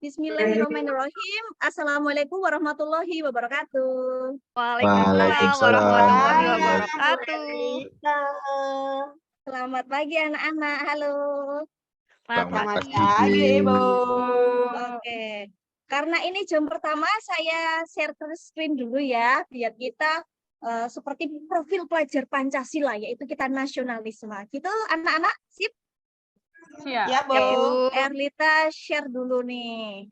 Bismillahirrahmanirrahim. Assalamualaikum warahmatullahi wabarakatuh. Waalaikumsalam warahmatullahi wabarakatuh. Selamat pagi anak-anak. Halo. Selamat pagi, Ibu. Oke. Karena ini jam pertama, saya share screen dulu ya, biar kita seperti profil pelajar Pancasila, yaitu kita nasionalisme. Gitu anak-anak, sip? Siap. Ya, Bu. Erlita share dulu nih.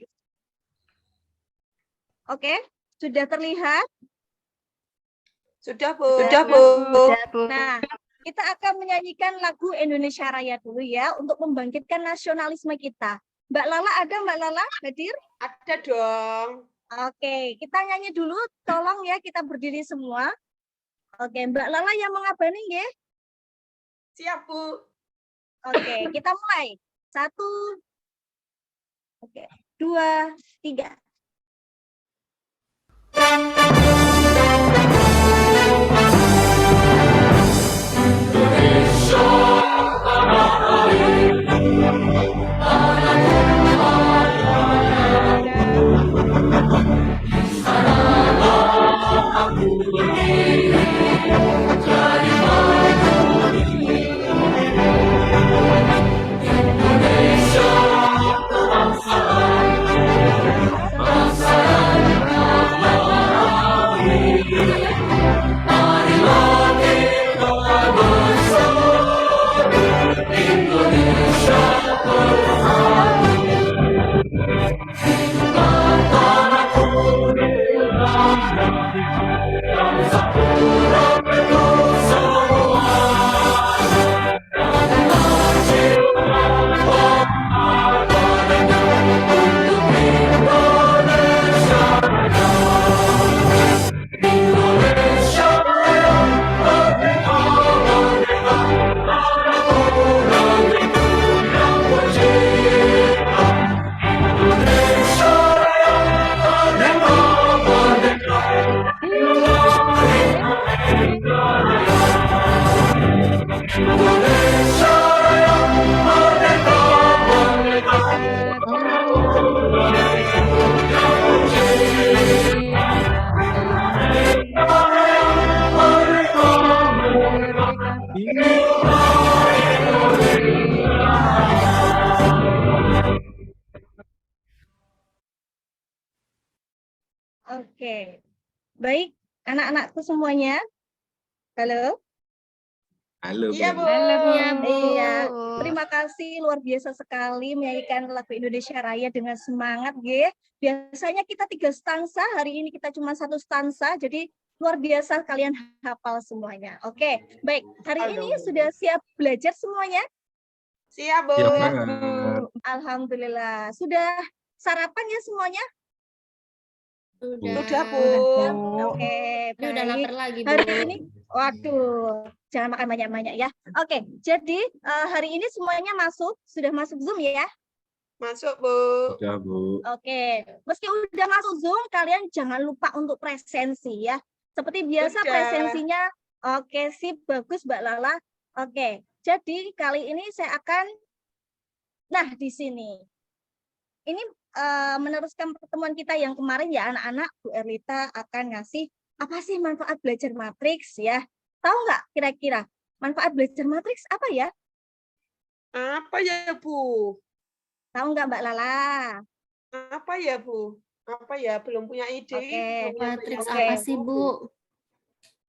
Oke, sudah terlihat? Sudah, Bu. Sudah, Bu. Nah, kita akan menyanyikan lagu Indonesia Raya dulu ya, untuk membangkitkan nasionalisme kita. Mbak Lala ada, Mbak Lala hadir? Ada dong. Oke, kita nyanyi dulu, tolong ya kita berdiri semua. Oke, Mbak Lala yang mengabani ya. Siap, Bu. Oke, kita mulai. 1, oke, 2, 3. Oke, baik anak-anakku semuanya. Halo. Halo, Iya, Bu. Iya, terima kasih luar biasa sekali menyanyikan lagu Indonesia Raya dengan semangat, G. Biasanya kita 3 stansa, hari ini kita cuma 1 stansa, jadi luar biasa kalian hafal semuanya. Oke, baik. Hari ini sudah siap belajar semuanya? Siap, Bu. Siap banget. Alhamdulillah. Sudah sarapan ya semuanya? Sudah, Bu. Oke, Ini udah lapar lagi, Bu. hari ini, waduh, jangan makan banyak-banyak ya. Oke, jadi hari ini semuanya sudah masuk Zoom ya? Masuk, Bu. Sudah, Bu. Oke, meski udah masuk Zoom, kalian jangan lupa untuk presensi ya. Seperti biasa Sudah. presensinya, oke sip, bagus Mbak Lala. Oke, jadi kali ini saya akan, nah di sini, ini meneruskan pertemuan kita yang kemarin ya anak-anak, Bu Erlita akan ngasih apa sih manfaat belajar matriks ya. Tahu nggak kira-kira manfaat belajar matriks apa ya? Apa ya, Bu? Tahu nggak Mbak Lala? Apa ya, Bu? Apa ya? Belum punya ide. Oke. Matriks Oke. apa sih, Bu?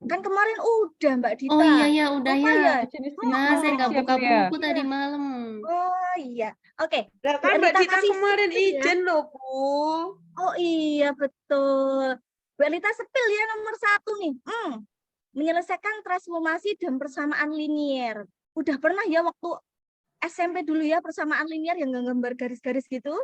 Kan kemarin udah Mbak Dita. Oh iya, udah Lupa ya. ya? Nah, saya nggak buka buku tadi malam. Oh iya. Oke. Lah kan Mbak Dita kasih kemarin spill ya. izin loh, Bu. Oh iya betul. Mbak Lita spill ya nomor 1 nih. Menyelesaikan transformasi dan persamaan linier. Udah pernah ya waktu SMP dulu ya persamaan linier yang gambar garis-garis gitu?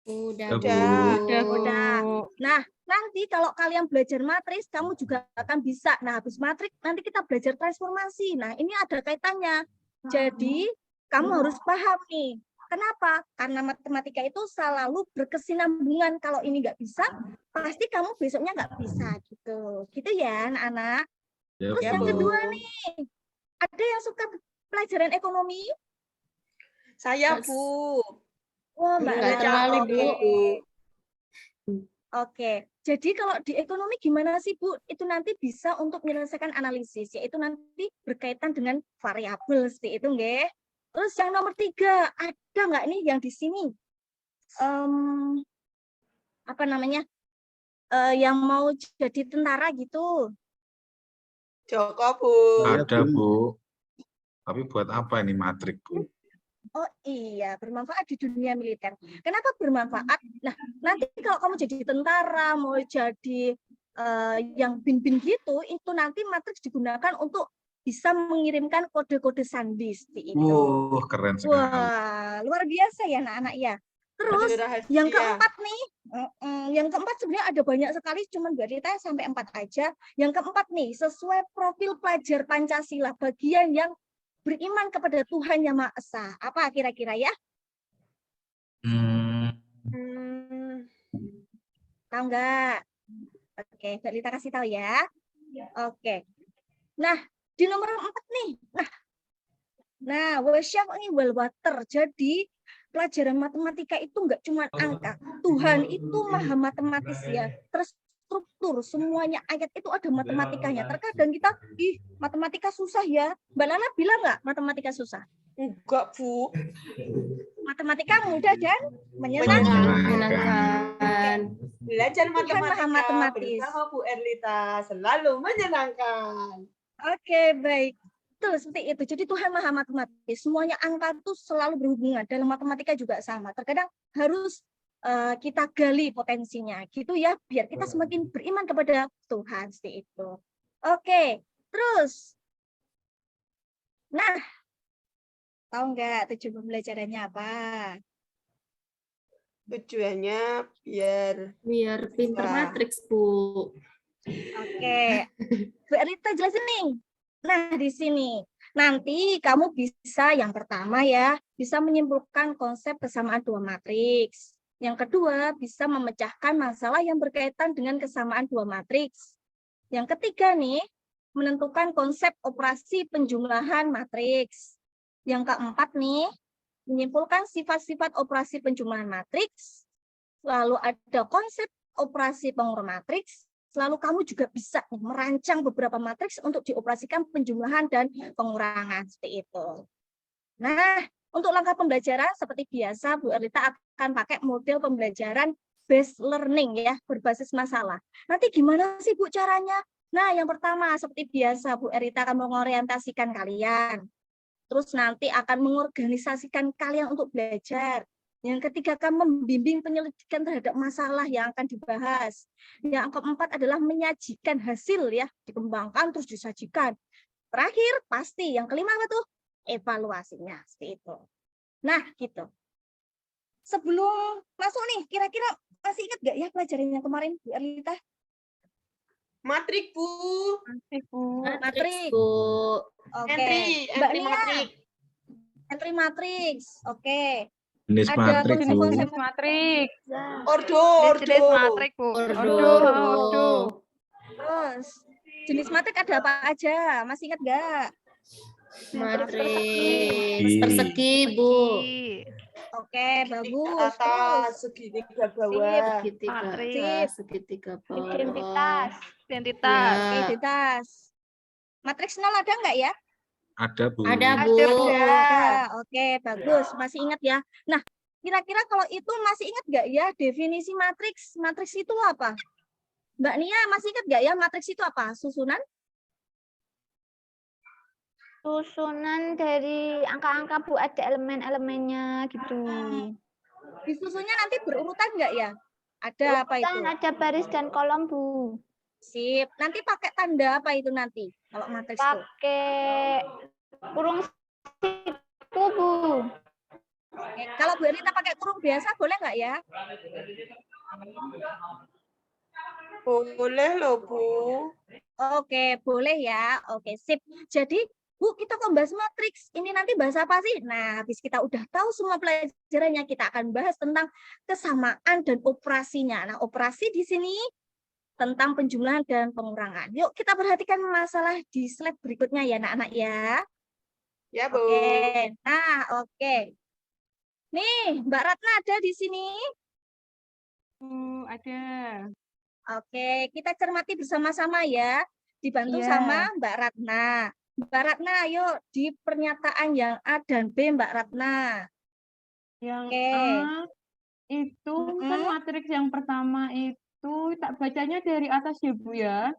Udah. Udah. Nah, nanti kalau kalian belajar matriks, kamu juga akan bisa. Nah, habis matriks, nanti kita belajar transformasi. Nah, ini ada kaitannya. Jadi, kamu harus paham nih. Kenapa? Karena matematika itu selalu berkesinambungan. Kalau ini nggak bisa, pasti kamu besoknya nggak bisa. Gitu ya, anak-anak. Ya, Terus yang Bu. kedua nih, ada yang suka pelajaran ekonomi? Saya, Bu. Wah, Mbak Enggak Nana, terlalu, oke. Bu. Oke, jadi kalau di ekonomi gimana sih Bu? Itu nanti bisa untuk menyelesaikan analisis, yaitu nanti berkaitan dengan variabel seperti itu, nggih. Terus yang nomor 3, ada nggak nih yang di sini? Apa namanya? Yang mau jadi tentara gitu. Joko, Bu. Ada, Bu. Tapi buat apa ini matrik, Bu? Oh iya, bermanfaat di dunia militer. Kenapa bermanfaat? Nah, nanti kalau kamu jadi tentara, mau jadi yang bin-bin gitu, itu nanti matriks digunakan untuk bisa mengirimkan kode-kode sandi seperti itu. Keren sekali. Wah, luar biasa ya anak-anak ya. Terus Kode rahasia. yang keempat nih, yang keempat sebenarnya ada banyak sekali, cuman berita sampai 4 aja. Yang keempat nih, sesuai profil pelajar Pancasila, bagian yang beriman kepada Tuhan Yang Maha Esa. Apa kira-kira ya? Tahu nggak? Oke, Mbak Lita kasih tahu ya. Oke. Nah, di nomor 4 nih. Nah, wasyafa'i wal water. Jadi, pelajaran matematika itu nggak cuma angka. Tuhan itu maha matematis ya. Terstruktur, semuanya ayat itu ada matematikanya. Terkadang kita, matematika susah ya. Mbak Nana bilang nggak matematika susah? Enggak, Bu. Matematika mudah dan menyenangkan. Menyenangkan. Belajar Tuhan maha matematika matematis. bersama Bu Erlita selalu menyenangkan. Oke, baik. Betul, seperti itu. Jadi Tuhan maha matematis. Semuanya angka itu selalu berhubungan. Dalam matematika juga sama. Terkadang harus kita gali potensinya. Gitu ya, biar kita semakin beriman kepada Tuhan. Seperti itu. Oke, terus. Nah, tahu nggak tujuan pembelajarannya apa? Tujuannya biar Pinter matriks, Bu. Oke. Bu Erlita jelasin nih. Nah, di sini. Nanti kamu bisa yang pertama ya, bisa menyimpulkan konsep kesamaan dua matriks. Yang kedua, bisa memecahkan masalah yang berkaitan dengan kesamaan dua matriks. Yang ketiga nih, menentukan konsep operasi penjumlahan matriks. Yang keempat nih, menyimpulkan sifat-sifat operasi penjumlahan matriks. Lalu ada konsep operasi pengurang matriks. Lalu kamu juga bisa merancang beberapa matriks untuk dioperasikan penjumlahan dan pengurangan seperti itu. Nah, untuk langkah pembelajaran seperti biasa Bu Erlita akan pakai model pembelajaran based learning ya, berbasis masalah. Nanti gimana sih Bu caranya? Nah, yang pertama seperti biasa Bu Erlita akan mengorientasikan kalian. Terus nanti akan mengorganisasikan kalian untuk belajar. Yang ketiga akan membimbing penyelidikan terhadap masalah yang akan dibahas. Yang keempat adalah menyajikan hasil ya, dikembangkan terus disajikan. Terakhir pasti yang kelima apa tuh? Evaluasinya seperti itu. Nah, gitu. Sebelum masuk nih, kira-kira masih ingat nggak ya pelajaran yang kemarin Bu Erlita? matrik, Bu. Matrik. Bu. Oke. Mbak Entry Nia. matrik. Entry matrix. Oke. Jenis Ada matrik, Bu. konsep Matrik. Ordo. Jenis matrik, Bu. Ordo. Terus jenis matrik ada apa aja? Masih ingat nggak? Matriks persegi, Bu. Oke, bagus. Atas, segitiga bawah. Segitiga Matriks. atas, segitiga bawah. Identitas. Ya. Identitas. Matriks nol ada nggak ya? Ada, Bu. Ada, Bu. Ada. Oke, bagus. Masih ingat ya. Nah, kira-kira kalau itu masih ingat nggak ya definisi matriks? Matriks itu apa? Mbak Nia masih ingat nggak ya matriks itu apa? Susunan? Susunan dari angka-angka Bu, ada elemen-elemennya gitu. Disusunnya nanti berurutan nggak ya? Ada apa itu? Ada baris dan kolom, Bu. Sip. Nanti pakai tanda apa itu nanti? Kalau matriks itu? Pakai kurung siku, Bu. Oke. Kalau Bu Erlita pakai kurung biasa boleh nggak ya? Boleh loh, Bu. Oke, boleh ya. Oke, sip. Jadi, Bu, kita akan bahas matriks. Ini nanti bahas apa sih? Nah, habis kita udah tahu semua pelajarannya, kita akan bahas tentang kesamaan dan operasinya. Nah, operasi di sini tentang penjumlahan dan pengurangan. Yuk, kita perhatikan masalah di slide berikutnya ya, anak-anak ya. Ya, Bu. Oke. Nah, oke. Nih, Mbak Ratna ada di sini. Ada. Oke, kita cermati bersama-sama ya. Dibantu Iya. sama Mbak Ratna. Mbak Ratna, ayo di pernyataan yang A dan B, Mbak Ratna. Yang Oke. A itu kan Mm-mm. matriks yang pertama itu tak bacanya dari atas ya Bu ya.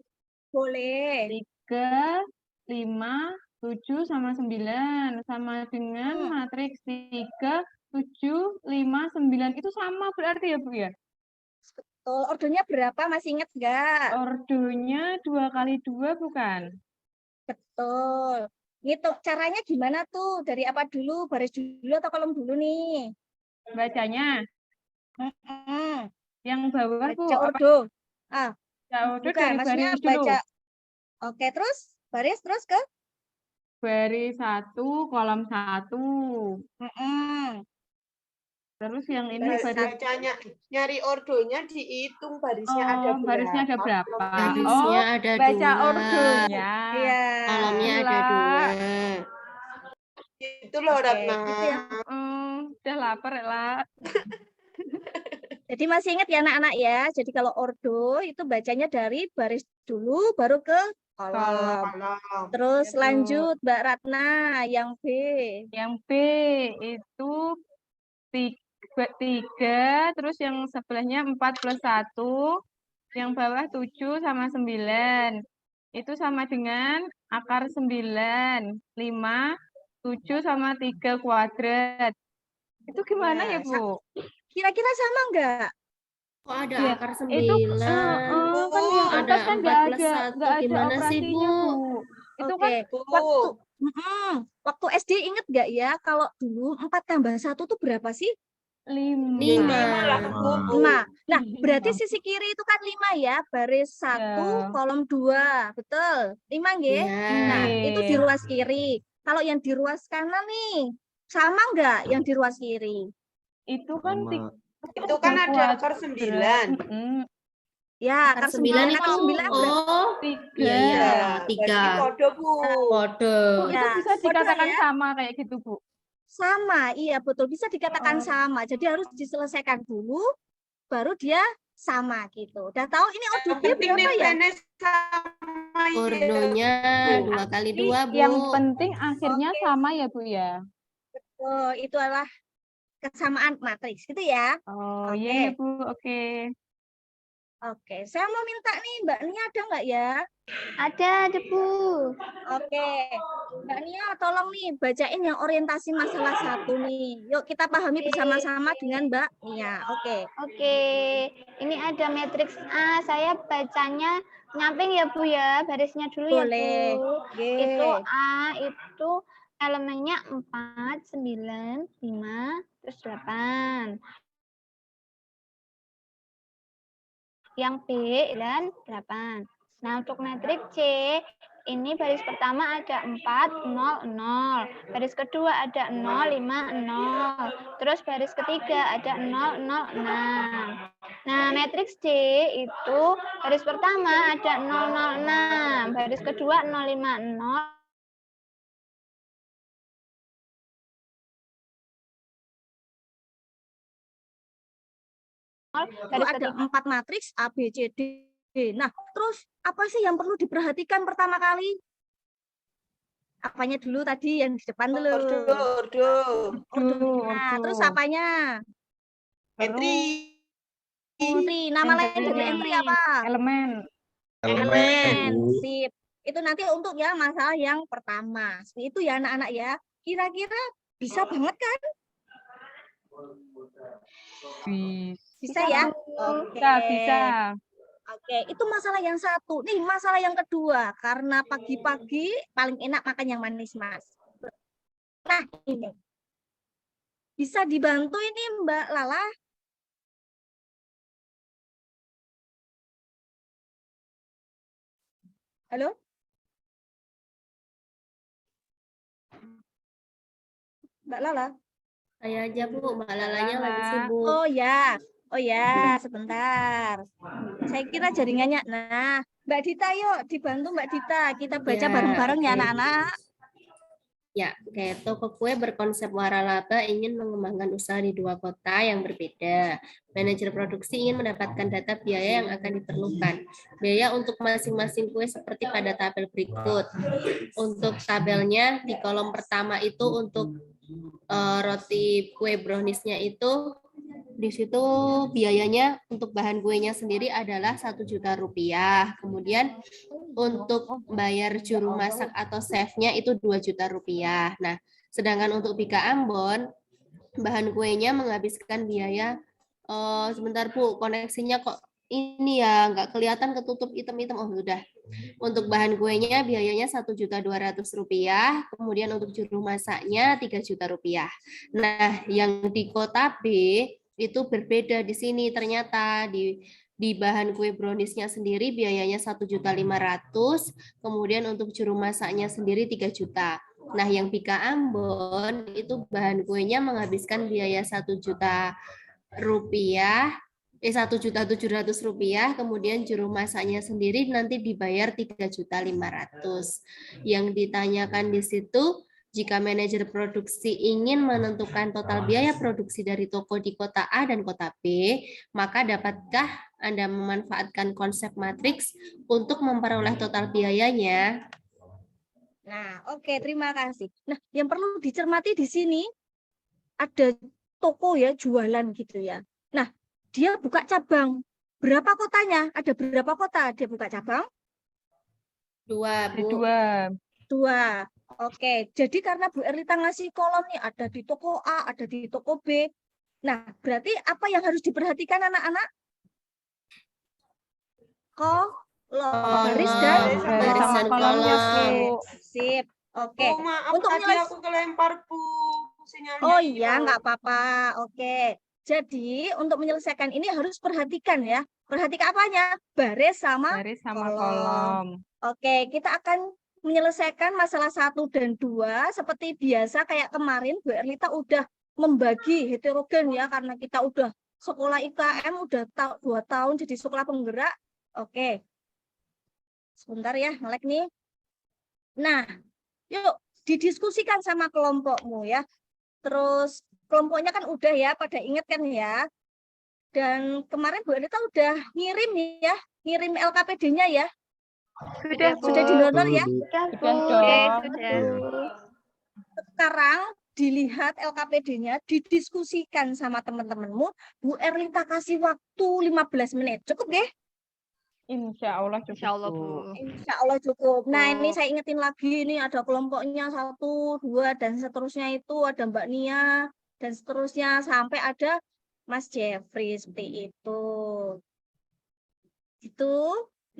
Boleh. 3, 5, 7 sama 9 sama dengan Hmm. matriks 3, 7, 5, 9 itu sama berarti ya Bu ya? Betul. Ordernya berapa? Masih ingat nggak? Ordonya 2 kali 2 bukan? Betul. Ngitung caranya gimana tuh? Dari apa dulu? Baris dulu atau kolom dulu nih? Bacanya Mm-mm. yang bawah Bu Baca apa ordo. Ah, ordo bukan. dari Maksudnya baris dulu. baca. Oke, terus baris terus ke? Baris 1, kolom 1. Mm-mm. Terus yang ini Baris baris Bacanya nyari ordonya dihitung barisnya ada berapa. barisnya ada berapa? Barisnya Oh, ada baca 2. ordonya. Iya. Kolomnya ada Lah. 2. Itu loh Oke, Ratna. gitu ya. Udah lapar ya lah. Jadi masih ingat ya anak-anak ya. Jadi kalau ordo itu bacanya dari baris dulu baru ke kolom. Kolom. Terus Gitu. lanjut Mbak Ratna yang B. Yang B itu 3, terus yang sebelahnya 4 plus 1, yang bawah 7 sama 9. Itu sama dengan akar 9, 5, 7 sama 3 kuadrat. Itu gimana ya, Bu? Kira-kira sama enggak? Kok ada Iya, akar Itu 9? kan yang Ada atas kan 4 nggak plus ada 1 gimana sih, operasinya, Bu? Bu. Itu Oke, kan waktu SD inget nggak ya kalau dulu 4 tambah 1 tuh berapa sih? 5. 5. lah, Bu. 5. Nah, berarti sisi kiri itu kan 5 ya, baris 1, Ya. kolom 2. Betul. 5 nggih? Nah, Ya. itu di ruas kiri. Kalau yang di ruas kanan nih, sama nggak yang di ruas kiri? Itu kan Sama. Itu kan ada akar 9. Ya, Akar akar 9 9. itu, Akar 9 berapa? oh, 3. iya, iya, Berarti 3. kode, Bu. Kode. Bu, itu Ya, bisa kode dikatakan ya. sama kayak gitu, Bu. Sama, iya betul. Bisa dikatakan sama. Jadi harus diselesaikan dulu, baru dia sama gitu. Udah tahu ini ordo Yang dia penting berapa ya? nilainya sama ya. Ordonya 2 kali 2, Bu. Yang penting akhirnya sama ya, Bu ya. Oh, itu adalah kesamaan matriks gitu ya. Oh, Oke. iya ya, Bu. Oke. Oke, saya mau minta nih Mbak Nia ada nggak ya? Ada, Bu. Oke, Mbak Nia tolong nih bacain yang orientasi masalah 1 nih. Yuk kita pahami bersama-sama dengan Mbak Nia. Oke. Oke, ini ada matriks A. Saya bacanya nyamping ya, Bu ya. Barisnya dulu Boleh. ya, Bu. Oke. Itu A itu elemennya 4, 9, 5, terus 8. Yang B dan 8. Nah, untuk matriks C, ini baris pertama ada 4, 0, 0. Baris kedua ada 0, 5, 0. Terus baris ketiga ada 0, 0, 6. Nah, matriks D itu baris pertama ada 0, 0, 6. Baris kedua 0, 5, 0. Itu ada 4 matriks A, B, C, D. Nah, terus apa sih yang perlu diperhatikan pertama kali? Apanya dulu tadi yang di depan dulu? Ordo. Ordonya. Terus apanya? Entry. Entry. Nama lain dari entry apa? Elemen. Elemen. Bu. Sip. Itu nanti untuk ya masalah yang pertama. Seperti itu ya anak-anak ya. Kira-kira bisa banget kan? Bisa ya? Oke. Bisa. Oke, itu masalah yang satu. Nih, masalah yang kedua. Karena pagi-pagi paling enak makan yang manis, Mas. Nah, ini. Bisa dibantu ini Mbak Lala? Halo? Mbak Lala? Saya aja, Bu. Mbak Lalanya lagi sibuk. Oh ya, sebentar. Saya kira jaringannya. Nah, Mbak Dita yuk dibantu Mbak Dita. Kita baca Ya, bareng-bareng ya oke. anak-anak. Ya, oke. Toko kue berkonsep waralaba ingin mengembangkan usaha di 2 kota yang berbeda. Manajer produksi ingin mendapatkan data biaya yang akan diperlukan. Biaya untuk masing-masing kue seperti pada tabel berikut. Untuk tabelnya di kolom pertama itu untuk roti kue brownies-nya itu di situ biayanya untuk bahan kuenya sendiri adalah 1 juta rupiah. Kemudian untuk bayar juru masak atau chefnya itu 2 juta rupiah. Nah, sedangkan untuk Bika Ambon, bahan kuenya menghabiskan biaya, sebentar Bu, koneksinya kok ini ya, nggak kelihatan ketutup hitam-hitam. Oh, sudah. Untuk bahan kuenya biayanya 1.200.000, kemudian untuk juru masaknya 3 juta rupiah. Nah, yang di kota B itu berbeda di sini ternyata di bahan kue brownies-nya sendiri biayanya 1.500.000, kemudian untuk juru masaknya sendiri 3 juta. Nah, yang Bika Ambon itu bahan kuenya menghabiskan biaya 1 juta rupiah, 1.700.000 rupiah, kemudian juru masaknya sendiri nanti dibayar 3.500.000. Yang ditanyakan di situ, jika manajer produksi ingin menentukan total biaya produksi dari toko di kota A dan kota B, maka dapatkah Anda memanfaatkan konsep matriks untuk memperoleh total biayanya? Nah, oke, terima kasih. Nah, yang perlu dicermati di sini ada toko ya jualan gitu ya. Nah, dia buka cabang. Berapa kotanya? Ada berapa kota dia buka cabang? 2, Ada Bu. 2. 2. Oke, jadi karena Bu Erlita ngasih kolom nih, ada di toko A, ada di toko B. Nah, berarti apa yang harus diperhatikan anak-anak? Baris dan Baris sama Baris sama kolomnya, Oke, Bu. sip. Oke. Oh, maaf Untuk tadi aku kelempar Bu sinyalnya Oh ini, iya, Bang. nggak apa-apa. Oke. Jadi untuk menyelesaikan ini harus perhatikan ya. Perhatikan apanya? Baris sama Baris sama kolom. kolom. Oke, kita akan menyelesaikan masalah 1 dan 2 seperti biasa kayak kemarin Bu Erlita udah membagi heterogen ya karena kita udah sekolah IKM udah 2 tahun jadi sekolah penggerak. Oke. Sebentar ya, ngelek nih. Nah, yuk didiskusikan sama kelompokmu ya. Terus kelompoknya kan udah ya, pada ingat kan ya. Dan kemarin Bu Anita udah ngirim ya, ngirim LKPD-nya ya. Sudah didownload ya. Sudah, Bu. Sudah dong. Sudah. Sekarang dilihat LKPD-nya, didiskusikan sama teman-temanmu. Bu Erlita kasih waktu 15 menit. Cukup deh? Insya Allah cukup, Insya Allah, Bu. Bu. Insya Allah cukup. Nah, ini saya ingetin lagi, ini ada kelompoknya 1, 2, dan seterusnya itu ada Mbak Nia, dan seterusnya sampai ada Mas Jeffrey, seperti itu. Gitu.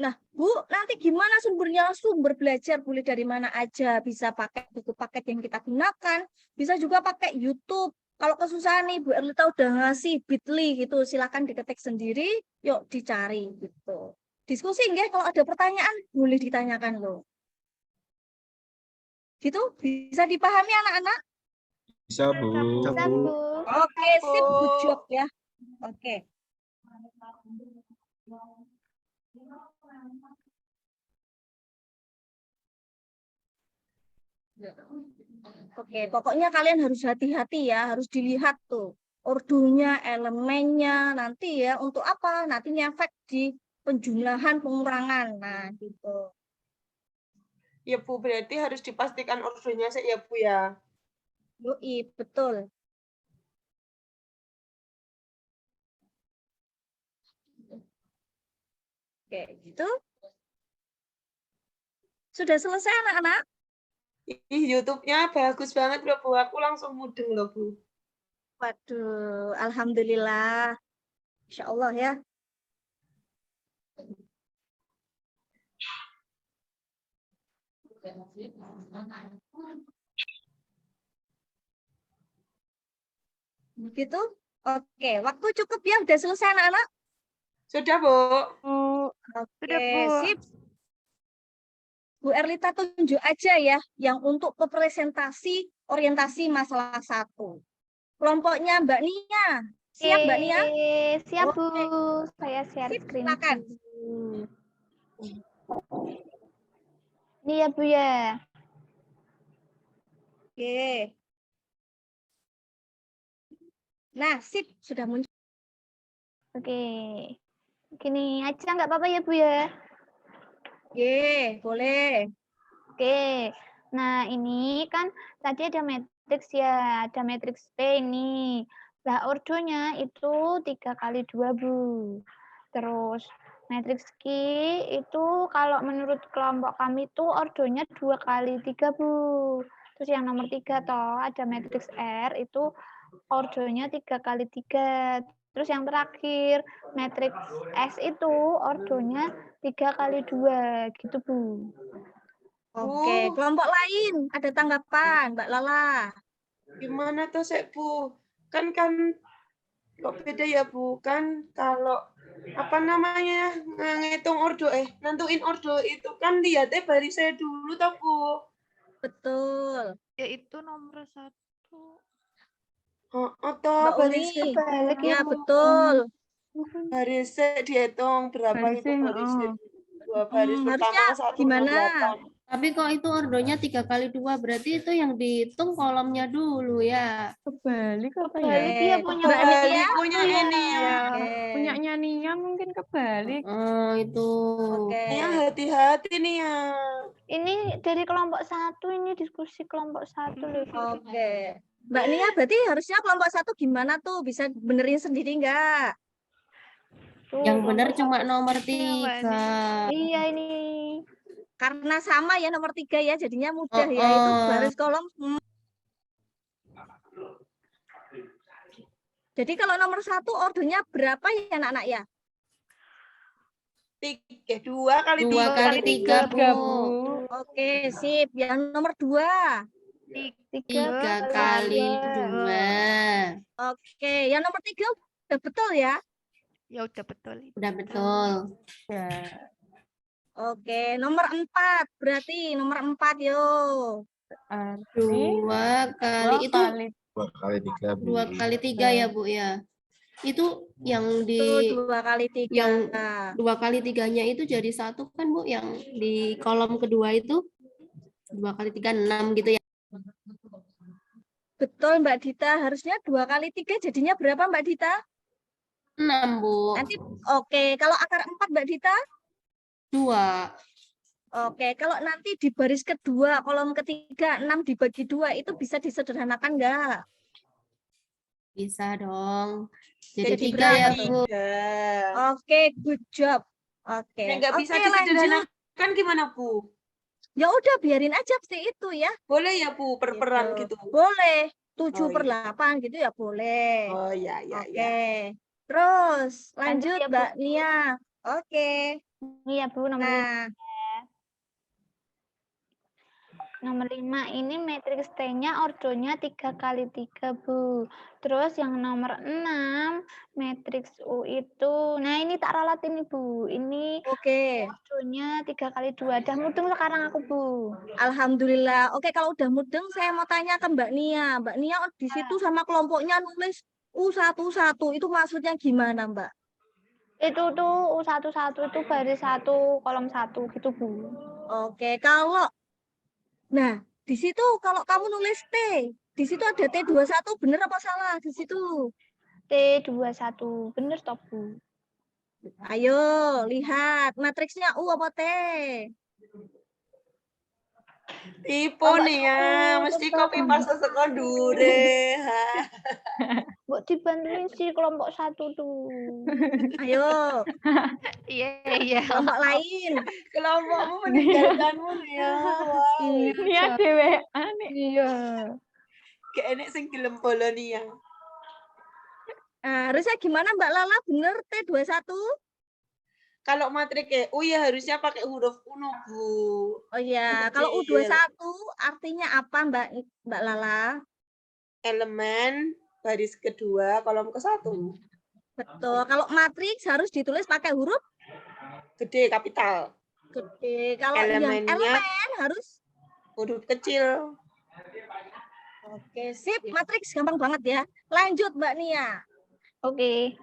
Nah, Bu, nanti gimana sumbernya? Sumber belajar boleh dari mana aja. Bisa pakai buku paket yang kita gunakan, bisa juga pakai YouTube. Kalau kesusahan nih, Bu Erlita udah ngasih Bitly gitu, silakan diketik sendiri, yuk dicari gitu. Diskusi nggih, kalau ada pertanyaan boleh ditanyakan loh. Gitu, bisa dipahami anak-anak? Bisa, Bu. Bisa, Bu. Oke, sip, good job ya. Oke. Oke, pokoknya kalian harus hati-hati ya, harus dilihat tuh ordonya, elemennya, nanti ya untuk apa? Nanti ngefek di penjumlahan, pengurangan. Nah, gitu. Ya Bu, berarti harus dipastikan ordernya sih ya Bu ya. Yoi, betul. Oke, gitu. Sudah selesai anak-anak? Ih, YouTube-nya bagus banget loh Bu. Aku langsung mudeng loh Bu. Waduh, alhamdulillah. Insya Allah ya. Begitu? Oke, waktu cukup ya, udah selesai anak-anak? Sudah Bu. Oke, Sudah, Bu. sip. Bu Erlita tunjuk aja ya, yang untuk presentasi orientasi masalah 1. Kelompoknya Mbak Nia. Siap Mbak Nia? Siap, Bu. Oke. Saya share Sip, screen. silakan. Ini ya, Bu ya. Oke. Nah, sip, sudah muncul. Oke. Gini aja nggak apa-apa ya Bu ya? Oke, boleh. Oke. Nah, ini kan tadi ada matriks ya, ada matriks P ini. Nah, ordonya itu 3 kali 2, Bu. Terus matriks Q itu kalau menurut kelompok kami itu ordonya 2 kali 3, Bu. Terus yang nomor 3 toh ada matriks R itu ordonya 3 kali 3. Terus yang terakhir matriks S itu ordonya 3 kali 2 gitu, Bu. Oke, Bu, kelompok lain ada tanggapan, Mbak Lala. gimana tuh Sek Bu? Kan kok beda ya Bu? Kan kalau apa namanya ngitung ordo nentuin ordo itu kan lihatnya barisnya dulu toh Bu. Betul. Yaitu nomor 1. Oh, toh Mbak barisnya Uni. Kebalik Ya, Bu. betul. Barisnya dihitung berapa itu Barisnya, barisnya. Dua baris Harusnya pertama 1 gimana? 8. Tapi kok itu ordonya 3 kali 2, berarti itu yang dihitung kolomnya dulu ya. Kebalik apa ya? Kebalik dia punya Mbak balik Nia. Punya ini ya. Ya, Oke. punyanya Nia mungkin kebalik. Oh, itu. Oke. Ya hati-hati nih ya. Ini dari kelompok 1, ini diskusi kelompok 1 loh. Oke. Mbak Nia berarti harusnya kelompok 1 gimana tuh? Bisa benerin sendiri nggak? Tuh, Yang benar kelompok cuma 1. nomor Iya, Mbak 3. Iya ini. Karena sama ya nomor 3 ya, jadinya mudah Oh, ya. Itu oh. baris kolom. Jadi kalau nomor 1 ordernya berapa ya anak-anak ya? 2 kali 2 3. kali 3, Bu. Oke, sip. Yang nomor 2. 3 kali 2. Oke, yang nomor 3 udah betul ya? Ya udah betul. Udah betul. Ya. Oke, nomor 4. Berarti nomor 4 yo. Arti 2 kali dua itu kali 2 kali 3, Bu. 2 kali 3 ya, Bu ya. Itu yang Itu di 2 kali 3. yang 2 kali 3-nya itu jadi 1 kan, Bu, yang di kolom kedua itu 2 kali 3 6 gitu ya. Betul Mbak Dita, harusnya 2 kali 3 jadinya berapa Mbak Dita? 6, Bu. Nanti oke, kalau akar 4 Mbak Dita? 2. Oke, kalau nanti di baris kedua, kolom ketiga, 6 dibagi 2, itu bisa disederhanakan nggak? Bisa dong. Jadi Jadi 3 ya, berapa Bu. Oke, good job. Oke, Yang nggak bisa oke, lanjut. disederhanakan gimana Bu? Ya udah, biarin aja sih itu ya. Boleh ya Bu per-peran gitu. Boleh, 7 Oh, per iya. 8 gitu ya boleh. Oh ya ya Oke, ya. terus lanjut ya, Bu. Mbak Nia. Oke, Iya, Bu, nomor 5. nah Nomor 5 ini matriks T-nya ordonya 3 kali 3, Bu. Terus yang nomor 6 matriks U itu, nah ini tak ralat ini, Bu. Ini oke. ordonya 3 kali 2. Dah mudeng sekarang aku, Bu. Alhamdulillah. Oke, kalau udah mudeng saya mau tanya ke Mbak Nia. Mbak Nia di situ sama kelompoknya nulis U11. Itu maksudnya gimana, Mbak? Itu tuh U11 itu baris 1, kolom 1 gitu, Bu. Oke, nah, di situ kalau kamu nulis T, di situ ada T21, bener apa salah di situ? T21, bener toh, Bu? Ayo, lihat matriksnya U apa T? Tipe Kelompok nih ya, satu, mesti kelompok copy paste saka dure. Buat dibantuin sih kelompok 1 tuh. Ayo, Iya. kelompok lain. Kelompokmu meninggalkanmu nih ya. Wow. Nia dhewean nih. Iya. Kayak enek sing gelem bolo nih ya. Nah, harusnya gimana Mbak Lala? Bener T21? Kalau matrik U ya harusnya pakai huruf uno, Bu. Oh iya, Kecil. kalau U21 artinya apa Mbak Lala? Elemen baris kedua kolom ke-1. Betul. Kalau matriks harus ditulis pakai huruf Gede kapital. gede. Kalau yang Elemennya elemen harus huruf kecil. oke, sip. Matriks gampang banget ya. Lanjut Mbak Nia. Oke.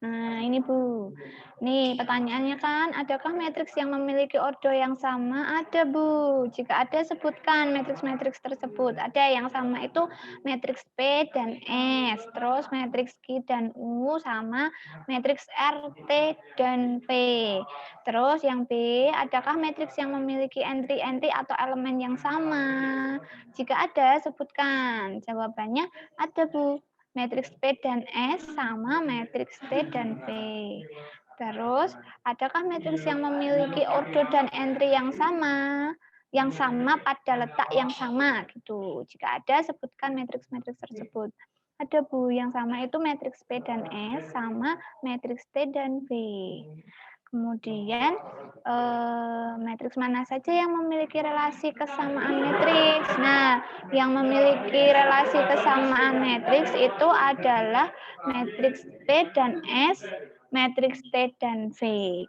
Nah, ini Bu. Nih, pertanyaannya kan, adakah matriks yang memiliki ordo yang sama? Ada, Bu. Jika ada, sebutkan matriks-matriks tersebut. Ada yang sama itu matriks P dan S, terus matriks Q dan U, sama matriks R, T, dan V. Terus yang B, adakah matriks yang memiliki entry-entry atau elemen yang sama? Jika ada, sebutkan. Jawabannya ada, Bu. Matriks P dan S sama matriks T dan V. Terus, adakah matriks yang memiliki ordo dan entry yang sama? Yang sama pada letak yang sama gitu. Jika ada, sebutkan matriks-matriks tersebut. Ada, Bu, yang sama itu matriks P dan S sama matriks T dan V. Kemudian, matriks mana saja yang memiliki relasi kesamaan matriks? Nah, yang memiliki relasi kesamaan matriks itu adalah matriks P dan S, matriks T dan V.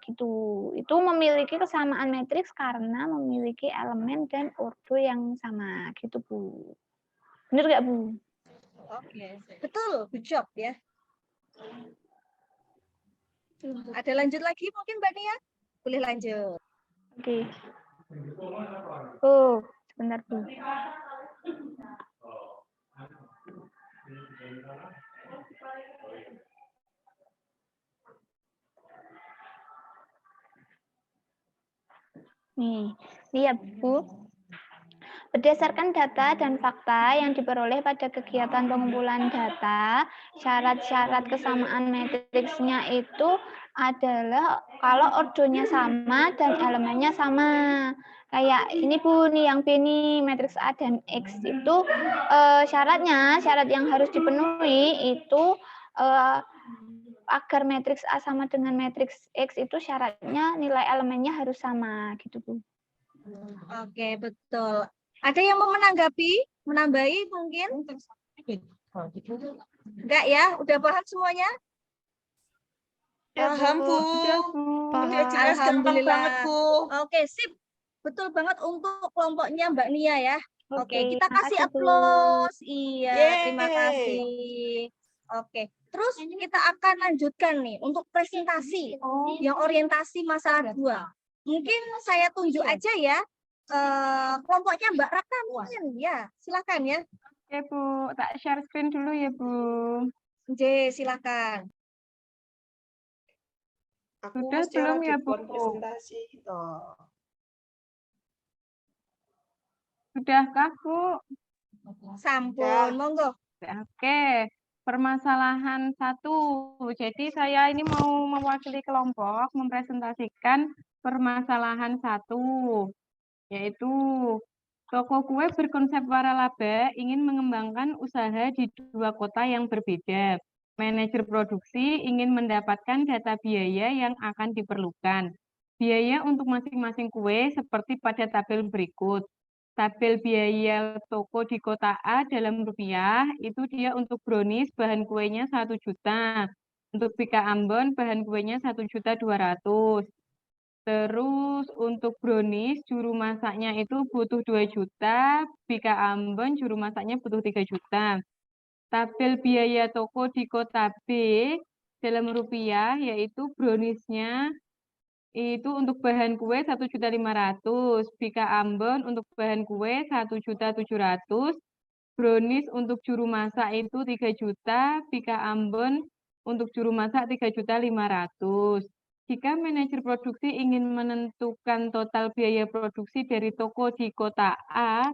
Gitu. Itu memiliki kesamaan matriks karena memiliki elemen dan ordo yang sama. Gitu, Bu. Benar nggak, Bu? Oke, betul, good job ya. Ada lanjut lagi mungkin Mbak Nia? Boleh lanjut. Oke. Oh, sebentar, Bu. Nih, lihat Bu. Berdasarkan data dan fakta yang diperoleh pada kegiatan pengumpulan data, syarat-syarat kesamaan matriksnya itu adalah kalau ordonya sama dan elemennya sama. Kayak ini Bu, nih yang B nih, matriks A dan X itu syarat yang harus dipenuhi itu agar matriks A sama dengan matriks X itu syaratnya nilai elemennya harus sama gitu Bu. Oke, betul. Ada yang mau menanggapi, menambahi mungkin? Enggak ya? Udah paham semuanya? Paham, Bu. Udah jelas gampang banget, Bu. Oke, sip. Betul banget untuk kelompoknya Mbak Nia ya. Oke, kita kasih makasih, Bu. aplaus. Iya, Yeay. terima kasih. Oke, terus kita akan lanjutkan nih untuk presentasi yang orientasi masalah 2. Mungkin saya tunjuk aja ya. Kelompoknya Mbak Ratna mungkin ya, silakan ya. Oke Bu, tak share screen dulu ya Bu. J, silakan. Aku Sudah mesti belum lagi ya, buat Bu? presentasi. Sudahkah Bu? Sampun, monggo. Oke, permasalahan 1. Jadi saya ini mau mewakili kelompok mempresentasikan permasalahan 1, yaitu toko kue berkonsep waralaba ingin mengembangkan usaha di 2 kota yang berbeda. Manajer produksi ingin mendapatkan data biaya yang akan diperlukan. Biaya untuk masing-masing kue seperti pada tabel berikut. Tabel biaya toko di kota A dalam rupiah, itu dia untuk brownies bahan kuenya 1 juta. Untuk Bika Ambon bahan kuenya 1.200.000. Terus untuk brownies juru masaknya itu butuh 2 juta, Bika Ambon juru masaknya butuh 3 juta. Tabel biaya toko di kota B dalam rupiah yaitu browniesnya itu untuk bahan kue 1.500.000, Bika Ambon untuk bahan kue 1.700.000, brownies untuk juru masak itu 3 juta, Bika Ambon untuk juru masak 3.500.000. Jika manajer produksi ingin menentukan total biaya produksi dari toko di kota A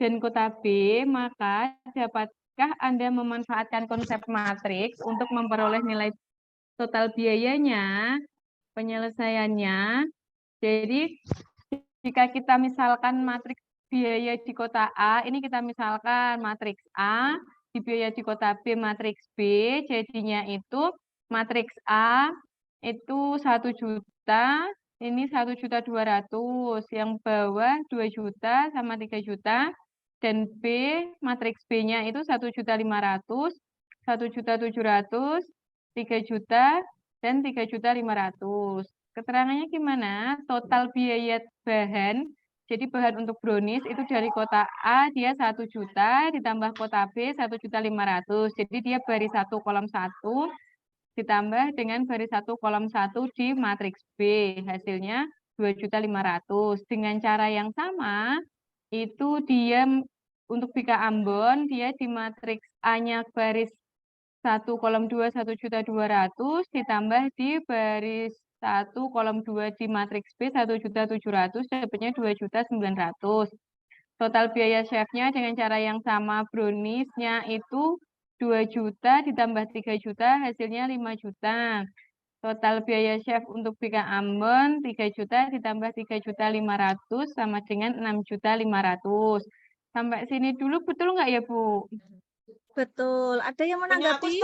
dan kota B, maka dapatkah Anda memanfaatkan konsep matriks untuk memperoleh nilai total biayanya? Penyelesaiannya, jadi jika kita misalkan matriks biaya di kota A, ini kita misalkan matriks A, di biaya di kota B matriks B, jadinya itu matriks A itu 1 juta, ini 1.200.000, yang bawah 2 juta sama 3 juta, dan B, matriks B-nya itu 1.500.000, 1.700.000, 3 juta, dan 3.500.000. Keterangannya gimana? Total biaya bahan, jadi bahan untuk brownies itu dari kota A dia 1 juta, ditambah kota B 1.500.000. Jadi dia baris 1 kolom 1, ditambah dengan baris 1 kolom 1 di matriks B. Hasilnya 2.500.000. Dengan cara yang sama, itu dia untuk BK Ambon, dia di matriks A-nya baris 1 kolom 2 1.200.000 ditambah di baris 1 kolom 2 di matriks B 1.700.000 dapatnya 2.900.000. Total biaya chefnya dengan cara yang sama browniesnya itu 2 juta ditambah 3 juta hasilnya 5 juta. Total biaya chef untuk BK Ambon 3 juta ditambah 3.500.000 sama dengan 6.500.000. Sampai sini dulu betul nggak ya Bu? Betul. Ada yang Punya aku menanggapi?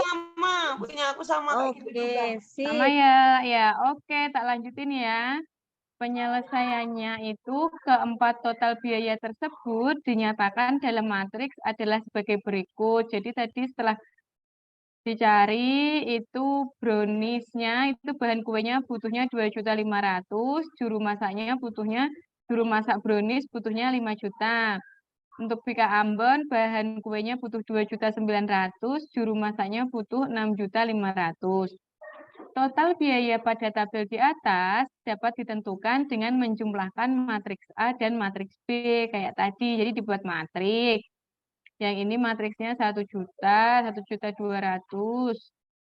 sama kayak gitu juga. Oke, Sama sip. ya. Oke, tak lanjutin ya. Penyelesaiannya itu keempat total biaya tersebut dinyatakan dalam matriks adalah sebagai berikut. Jadi tadi setelah dicari itu browniesnya itu bahan kuenya butuhnya 2.500.000, juru masak brownies butuhnya 5 juta. Untuk BK Ambon bahan kuenya butuh 2.900.000, juru masaknya butuh 6.500.000. Total biaya pada tabel di atas dapat ditentukan dengan menjumlahkan matriks A dan matriks B kayak tadi. Jadi dibuat matriks. Yang ini matriksnya 1 juta, 1.200.000,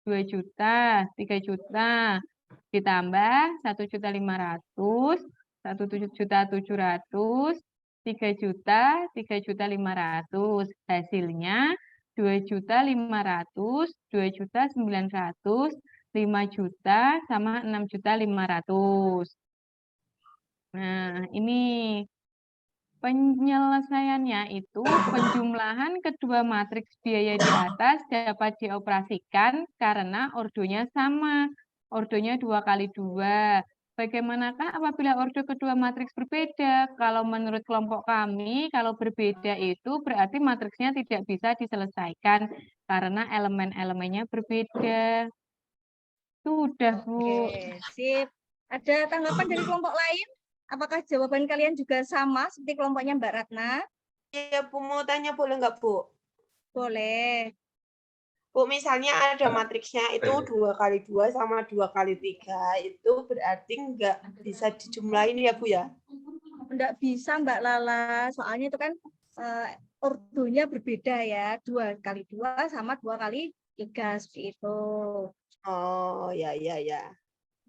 2 juta, 3 juta, ditambah 1.500.000, 1.700.000, 3 juta, 3.500.000. Hasilnya 2.500.000, 2.900.000, 5 juta sama 6.500.000. Nah, ini penyelesaiannya itu penjumlahan kedua matriks biaya di atas dapat dioperasikan karena ordonya sama. Ordonya 2 kali 2. Bagaimanakah apabila ordo kedua matriks berbeda? Kalau menurut kelompok kami, kalau berbeda itu berarti matriksnya tidak bisa diselesaikan karena elemen-elemennya berbeda. Sudah, Bu. Oke, sip. Ada tanggapan dari kelompok lain? Apakah jawaban kalian juga sama seperti kelompoknya Mbak Ratna? Iya, Bu, mau tanya boleh nggak, Bu? Boleh. Bu, misalnya ada matriksnya itu 2 kali 2 sama 2 kali 3. Itu berarti nggak bisa dijumlahin ya, Bu ya? Enggak bisa Mbak Lala, soalnya itu kan ordonya berbeda ya. 2 kali 2 sama 2 kali 3 seperti itu. Oh, ya.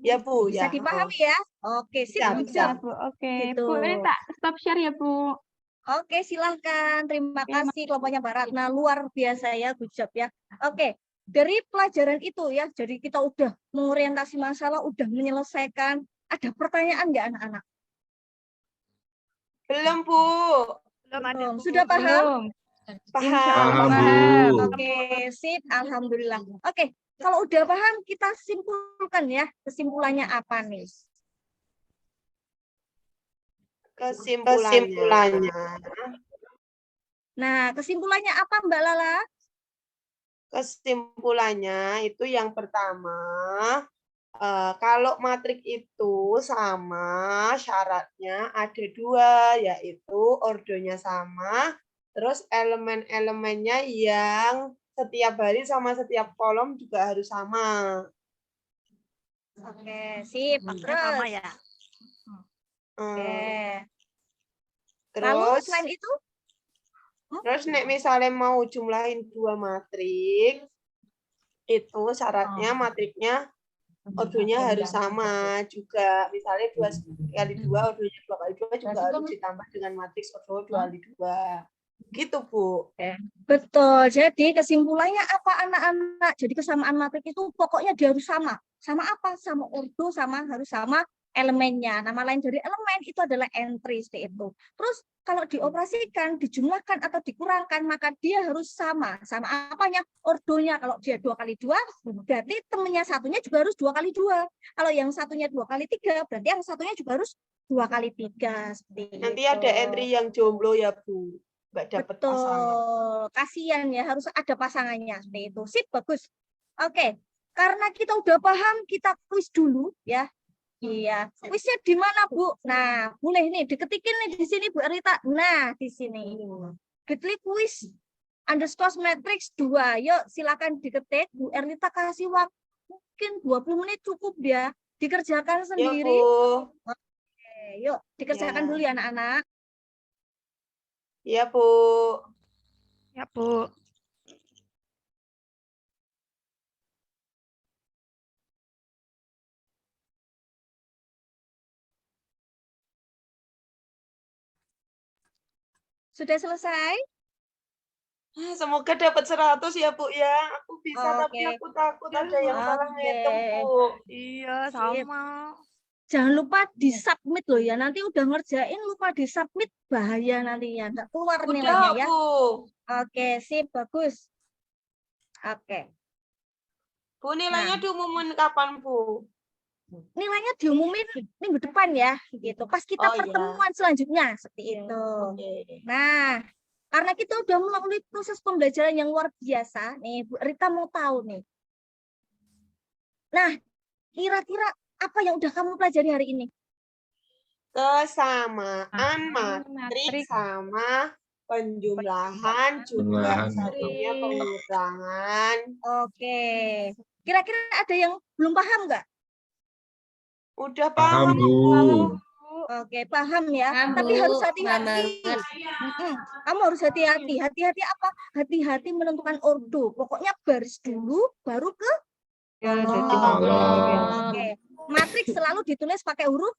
Ya, Bu, Bisa ya. dipahami ya? Oke, sip. Bisa. Bu. Oke, Gitu. Bu, ini tak stop share ya, Bu. Oke, silahkan. Terima kasih kelompoknya Mbak Ratna. Luar biasa ya, good job ya. Oke, dari pelajaran itu ya, jadi kita udah mengorientasi masalah, udah menyelesaikan. Ada pertanyaan nggak anak-anak? Belum, Bu. Belum ada, Belum. Bu. Sudah paham? Belum. Paham. Paham, Bu. Oke, sip. Alhamdulillah. Oke, kalau udah paham, kita simpulkan ya. Kesimpulannya apa nih? Kesimpulannya. Nah, kesimpulannya apa Mbak Lala? Kesimpulannya itu yang pertama, kalau matrik itu sama, syaratnya ada 2, yaitu ordonya sama, terus elemen-elemennya yang setiap baris sama setiap kolom juga harus sama. Oke, sip. Maksudnya sama Terus. ya. Oke. Lalu Terus, selain itu? terus nek misalnya mau jumlahin 2 matriks, itu syaratnya matriknya ordonya harus sama juga. Misalnya 2 kali 2, ordonya 2 kali 2 juga harus ditambah dengan matriks ordo 2 kali 2. Gitu, Bu. Betul. Jadi kesimpulannya apa anak-anak? Jadi kesamaan matrik itu pokoknya dia harus sama. Sama apa? Sama ordo, sama harus sama elemennya. Nama lain dari elemen itu adalah entry seperti itu. Terus kalau dioperasikan, dijumlahkan atau dikurangkan, maka dia harus sama. Sama apanya? Ordonya. Kalau dia 2 kali 2, berarti temannya satunya juga harus 2 kali 2. Kalau yang satunya 2 kali 3, berarti yang satunya juga harus 2 kali 3. Seperti Nanti itu. ada entry yang jomblo ya, Bu. Nggak dapat Betul. pasangan. Kasihan ya, harus ada pasangannya. Seperti itu. Sip, bagus. Oke. Karena kita udah paham, kita kuis dulu ya. Iya, kuisnya di mana, Bu? Nah, boleh nih diketikin nih di sini Bu Erita. Nah, di sini. Ketik kuis _matrix 2. Yuk, silakan diketik. Bu Erita kasih waktu mungkin 20 menit cukup ya. Dikerjakan Ya, sendiri. Bu. Oke, yuk dikerjakan Ya. dulu ya anak-anak. Ya, Bu. Ya, Bu. Sudah selesai? Semoga dapat 100 ya, Bu ya. Aku bisa, tapi Oke. aku takut ada yang salah Oke. ngitung, Bu. Iya, Sip. sama. Jangan lupa di-submit loh ya. Nanti udah ngerjain lupa di-submit, bahaya nantinya. Nggak keluar nilainya Udah, ya. Bu. Oke, sip, bagus. Oke. Bu, nilainya diumumin kapan, Bu? Nilainya diumumin minggu depan ya, gitu. Pas kita Oh, iya. pertemuan selanjutnya, seperti itu. Oke. Nah, karena kita udah melalui proses pembelajaran yang luar biasa, nih Bu Rita mau tahu nih. Nah, kira-kira apa yang udah kamu pelajari hari ini? Kesamaan matrik Matrik. sama penjumlahan juga Penjumlahan. satunya pengurangan. Oke. Kira-kira ada yang belum paham nggak? Udah Paham, paham, Bu. Oke, paham ya. Paham, Tapi Bu. harus Paham hati-hati. banget. Kamu harus hati-hati. Hati-hati apa? Hati-hati menentukan ordo. Pokoknya baris dulu, baru ke Kolom. Oke. Matriks selalu ditulis pakai huruf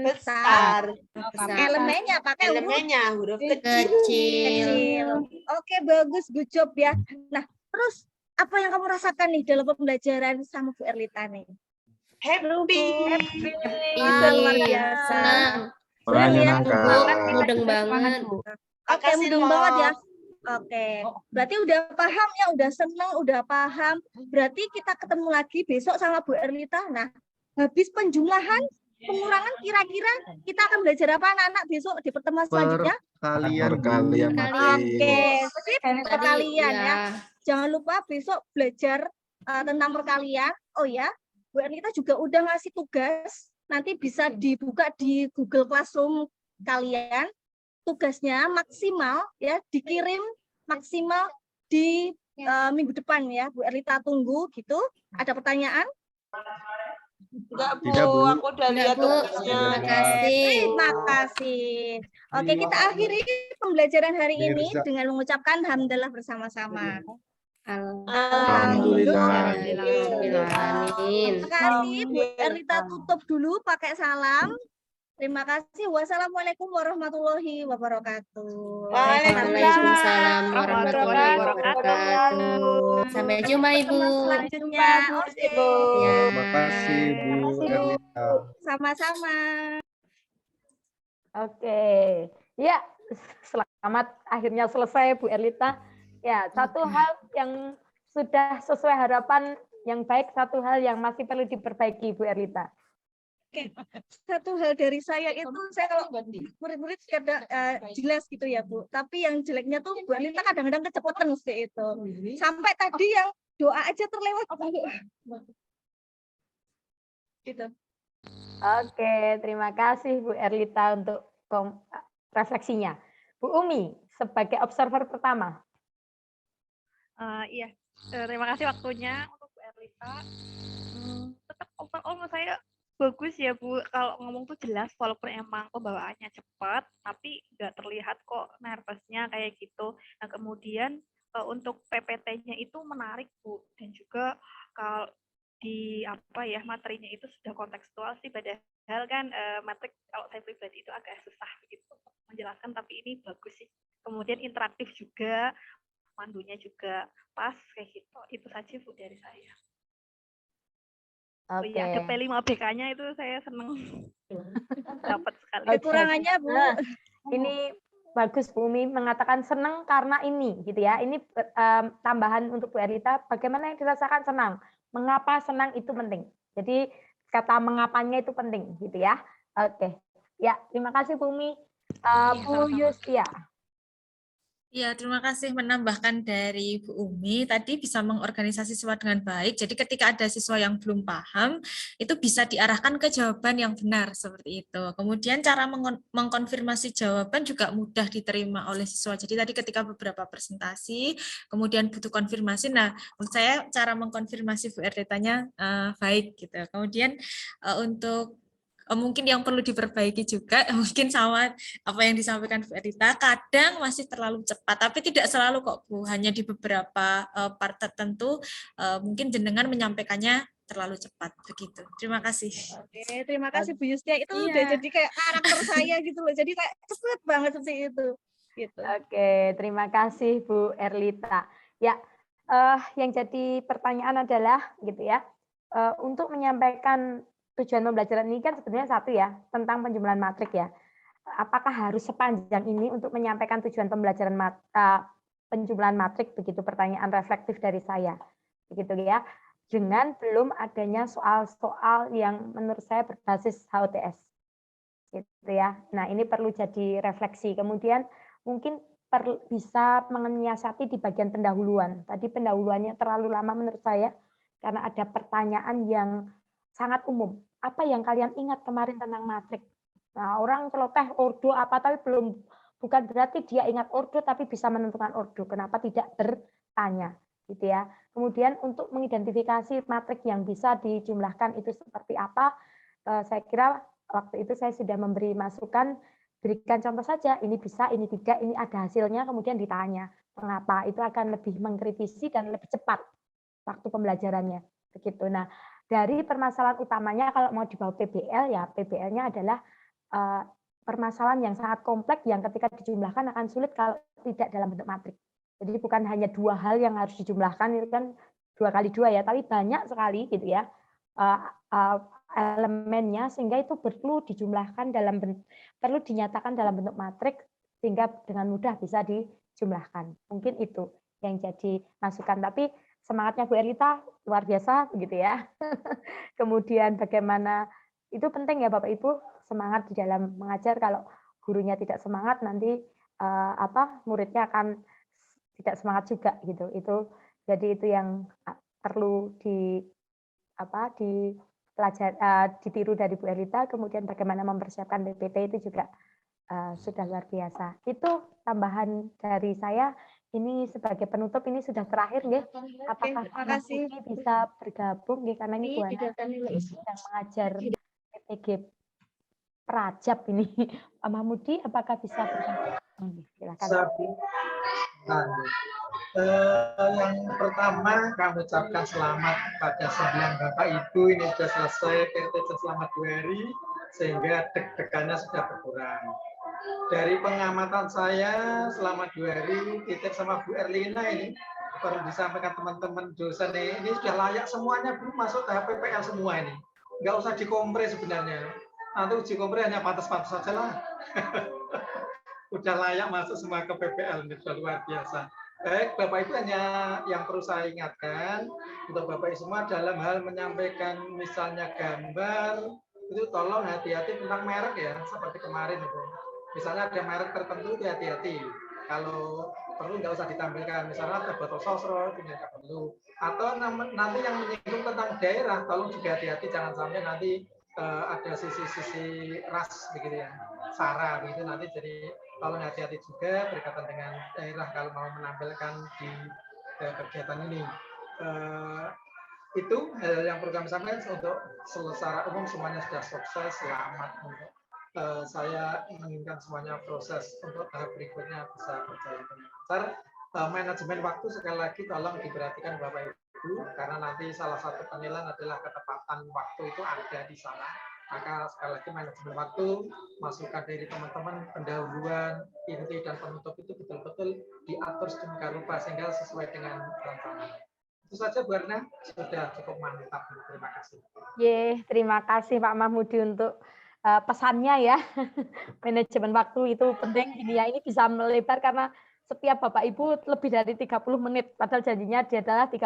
besar. Besar. Elemennya pakai huruf Elemennya huruf kecil. Kecil. kecil. Oke, bagus, good job ya. Nah, terus apa yang kamu rasakan nih dalam pembelajaran sama Bu Erlita nih? Happy. Luar Ini biasa. senang. Menyenangkan. Mudeng banget. Oke, Makasih, mudeng Lo. banget ya. Oke, berarti udah paham ya, udah seneng, udah paham. Berarti kita ketemu lagi besok sama Bu Erlita. Nah, habis penjumlahan, pengurangan kira-kira kita akan belajar apa anak-anak besok di pertemuan selanjutnya? Perkalian Kalian. matris. Oke, sip, Tadi, perkalian ya. ya. Jangan lupa besok belajar tentang perkalian. Oh ya, Bu Erlita juga udah ngasih tugas. Nanti bisa dibuka di Google Classroom kalian. Tugasnya maksimal ya, dikirim maksimal di minggu depan ya. Bu Erlita tunggu gitu. Ada pertanyaan? Enggak, Bu. Tidak, Bu. Aku udah Enggak, lihat Bu. tugasnya. Terima kasih. Terima kasih. Oke, kita akhiri pembelajaran hari ini dengan mengucapkan hamdalah bersama-sama. Alhamdulillah. Amin. Terima kasih, Bu Erlita tutup dulu pakai salam. Terima kasih. Wassalamualaikum warahmatullahi wabarakatuh. Waalaikumsalam warahmatullahi wabarakatuh. Sampai jumpa, Ibu. Selanjutnya, oke. Ya. Terima kasih Bu Erlita. Sama-sama. Oke, ya selamat akhirnya selesai Bu Erlita. Ya, satu hal yang sudah sesuai harapan yang baik, satu hal yang masih perlu diperbaiki Bu Erlita. Oke, satu hal dari saya itu, saya kalau murid-murid kadang jelas gitu ya Bu, tapi yang jeleknya tuh Bu Erlita kadang-kadang kecepatan mesti itu. Sampai tadi yang doa aja terlewat. Gitu. Oke, terima kasih Bu Erlita untuk refleksinya. Bu Umi, sebagai observer pertama. Iya, terima kasih waktunya untuk Bu Erlita. Tetap overall menurut saya bagus ya Bu, kalau ngomong tuh jelas walaupun emang pembawaannya cepat, tapi nggak terlihat kok nervousnya kayak gitu. Nah kemudian untuk PPT-nya itu menarik Bu, dan juga kalau di apa ya materinya itu sudah kontekstual sih, padahal kan matrik kalau saya pribadi itu agak susah gitu menjelaskan, tapi ini bagus sih. Kemudian interaktif juga, pandunya juga pas kayak gitu. Itu saja Bu dari saya. Oh Oke. iya, ada P5BK-nya itu saya seneng dapat sekali. Kekurangannya Bu. Nah, ini bagus Bu Umi mengatakan senang karena ini gitu ya. Ini tambahan untuk Bu Erlita, bagaimana yang dirasakan senang. Mengapa senang itu penting. Jadi kata mengapanya itu penting gitu ya. Oke. Ya, terima kasih Bu Umi. Bu Yustia. Ya, terima kasih menambahkan dari Bu Umi. Tadi bisa mengorganisasi siswa dengan baik. Jadi ketika ada siswa yang belum paham, itu bisa diarahkan ke jawaban yang benar seperti itu. Kemudian cara mengkonfirmasi jawaban juga mudah diterima oleh siswa. Jadi tadi ketika beberapa presentasi, kemudian butuh konfirmasi. Nah, menurut saya cara mengkonfirmasi Bu Erdetanya baik gitu. Kemudian untuk mungkin yang perlu diperbaiki juga mungkin sama apa yang disampaikan Bu Erdita, kadang masih terlalu cepat, tapi tidak selalu kok Bu, hanya di beberapa part tertentu mungkin jenengan menyampaikannya terlalu cepat begitu. Terima kasih. Oke, terima kasih Bu Yustia. Itu udah Iya. jadi kayak karakter saya gitu loh. Jadi kayak cepet banget seperti itu. Gitu. Oke, terima kasih Bu Erlita. Ya, yang jadi pertanyaan adalah gitu ya, untuk menyampaikan tujuan pembelajaran ini kan sebenarnya satu ya, tentang penjumlahan matrik ya. Apakah harus sepanjang ini untuk menyampaikan tujuan pembelajaran penjumlahan matrik, begitu pertanyaan reflektif dari saya. Begitu ya. Dengan belum adanya soal-soal yang menurut saya berbasis HOTS. Gitu ya. Nah, ini perlu jadi refleksi. Kemudian mungkin bisa menyiasati di bagian pendahuluan. Tadi pendahuluannya terlalu lama menurut saya karena ada pertanyaan yang sangat umum. Apa yang kalian ingat kemarin tentang matrik? Nah, orang celoteh ordo apa tapi bukan berarti dia ingat ordo tapi bisa menentukan ordo. Kenapa tidak bertanya? Gitu ya. Kemudian untuk mengidentifikasi matrik yang bisa dijumlahkan itu seperti apa? Saya kira waktu itu saya sudah memberi masukan, berikan contoh saja, ini bisa, ini tidak, ini ada hasilnya, kemudian ditanya mengapa. Itu akan lebih mengkritisi dan lebih cepat waktu pembelajarannya. Begitu. Nah, dari permasalahan utamanya kalau mau dibawa PBL, ya PBL-nya adalah permasalahan yang sangat kompleks yang ketika dijumlahkan akan sulit kalau tidak dalam bentuk matrik. Jadi bukan hanya dua hal yang harus dijumlahkan, itu kan 2 kali 2 ya, tapi banyak sekali gitu ya elemennya, sehingga itu perlu dijumlahkan perlu dinyatakan dalam bentuk matrik sehingga dengan mudah bisa dijumlahkan. Mungkin itu yang jadi masukan. Tapi semangatnya Bu Erlita luar biasa begitu ya. Kemudian bagaimana itu penting ya Bapak Ibu, semangat di dalam mengajar. Kalau gurunya tidak semangat nanti muridnya akan tidak semangat juga gitu. Jadi itu yang perlu ditiru dari Bu Erlita, kemudian bagaimana mempersiapkan PPT itu juga sudah luar biasa. Itu tambahan dari saya. Ini sebagai penutup, ini sudah terakhir nggih. Apakah Pak Mudi bisa bergabung nggih, karena ini Bu Hana sedang mengajar PPG Prajab ini. Pak Mahmudi, apakah bisa bergabung? Silakan. Yang pertama kami ucapkan selamat pada 9 Bapak Ibu, ini sudah selesai PPT selama 2 hari sehingga deg-degannya sudah berkurang. Dari pengamatan saya selama 2 hari titip sama Bu Erlina ini baru disampaikan teman-teman dosen ini sudah layak semuanya belum masuk tahap PPL semua ini. Nggak usah dikompres sebenarnya. Nanti uji kompres hanya pantas-pantas saja lah. Udah layak masuk semua ke PPL, ini sudah luar biasa. Baik, Bapak Ibu, hanya yang perlu saya ingatkan untuk Bapak Ibu semua dalam hal menyampaikan misalnya gambar, itu tolong hati-hati tentang merek ya, seperti kemarin itu. Misalnya ada merek tertentu, hati-hati. Kalau perlu nggak usah ditampilkan, misalnya ada botol sosro, itu nggak perlu. Atau nanti yang menyinggung tentang daerah, tolong juga hati-hati, jangan sampai nanti ada sisi-sisi ras begitu ya, sara begitu nanti, jadi tolong hati-hati juga berkaitan dengan daerah kalau mau menampilkan di kegiatan ini. Itu hal yang perlu kami sampaikan. Untuk secara umum semuanya sudah sukses, selamat. Untuk saya menginginkan semuanya proses untuk tahap berikutnya bisa berjalan dengan lancar. Manajemen waktu sekali lagi tolong diperhatikan Bapak Ibu, karena nanti salah satu penilaian adalah ketepatan waktu itu ada di sana. Maka sekali lagi manajemen waktu, masukan dari teman-teman, pendahuluan, inti dan penutup itu betul-betul diatur sedemikian rupa sehingga sesuai dengan rancangan. Itu saja Bu Erna, sudah cukup mantap. Terima kasih. Terima kasih Pak Mahmudi untuk pesannya ya. Manajemen waktu itu penting ini ya. Ini bisa melebar karena setiap Bapak Ibu lebih dari 30 menit. Padahal janjinya dia adalah 30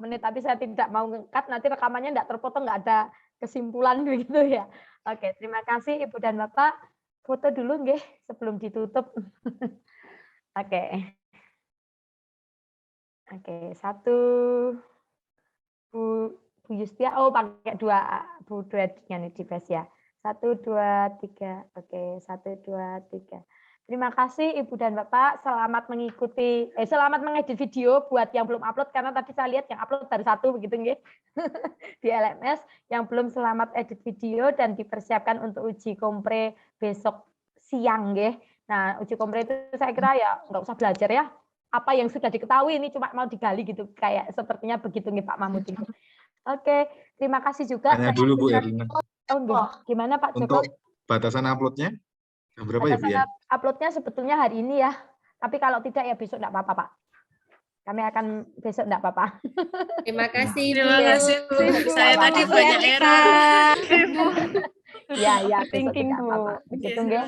menit. Tapi saya tidak mau nge-cut, nanti rekamannya tidak terpotong, nggak ada kesimpulan begitu ya. Oke, terima kasih Ibu dan Bapak. Foto dulu nggih sebelum ditutup. Oke. Oke, 1 Bu Yustia, oh pakai 2 Bu dengan Edivest ya. 1, 2, 3. Oke, 1, 2, 3. Terima kasih Ibu dan Bapak, selamat mengikuti, selamat mengedit video buat yang belum upload, karena tadi saya lihat yang upload baru 1 begitu nggih. Di LMS, yang belum selamat edit video dan dipersiapkan untuk uji kompre besok siang nggih. Nah, uji kompre itu saya kira ya nggak usah belajar ya. Apa yang sudah diketahui ini cuma mau digali gitu, kayak sepertinya begitu nih Pak Mahmud. Oke, terima kasih juga. Tanya dulu Bu Erlina. Oh, gimana Pak Joko? Untuk batasan uploadnya, berapa ya Bu ya? Uploadnya sebetulnya hari ini ya, tapi kalau tidak ya besok enggak apa-apa Pak. Kami akan besok enggak apa-apa. Terima kasih Bu. Terima kasih Bu. Saya tadi banyak error. Ya, Thinking Bu. Begitu nggih.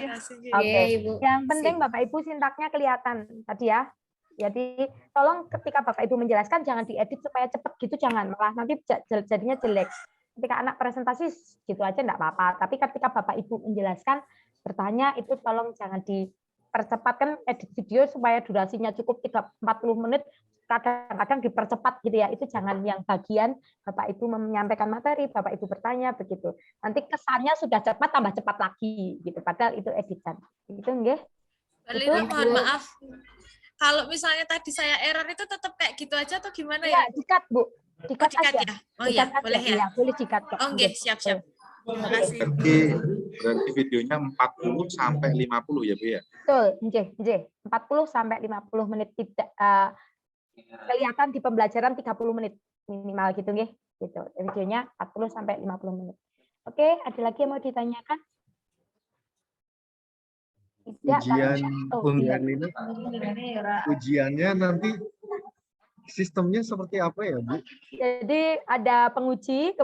Oke, Ibu. Yang penting Bapak Ibu sintaknya kelihatan tadi ya. Jadi tolong ketika Bapak Ibu menjelaskan jangan diedit supaya cepat gitu, jangan, malah nanti jadinya jelek. Ketika anak presentasi gitu aja enggak apa-apa, tapi ketika Bapak Ibu menjelaskan bertanya itu tolong jangan dipercepatkan edit video supaya durasinya cukup 40 menit, kadang-kadang dipercepat gitu ya. Itu jangan, yang bagian Bapak Ibu menyampaikan materi, Bapak Ibu bertanya begitu. Nanti kesannya sudah cepat tambah cepat lagi gitu, padahal itu editan. Gitu nggih. Itu mohon maaf. Kalau misalnya tadi saya error itu tetap kayak gitu aja atau gimana ya? Di-cut, Bu. Di-cut aja. Ya? Oh iya, boleh ya? Iya, boleh di-cut. Oke, siap-siap. Terima kasih. Berarti videonya 40 sampai 50 ya Bu ya? Betul, nggih. 40 sampai 50 menit, tidak kelihatan di pembelajaran 30 menit minimal gitu nggih. Gitu. Videonya 40 sampai 50 menit. Oke, ada lagi yang mau ditanyakan? Tidak, ujiannya nanti sistemnya seperti apa ya Bu? Jadi ada penguji, kemudian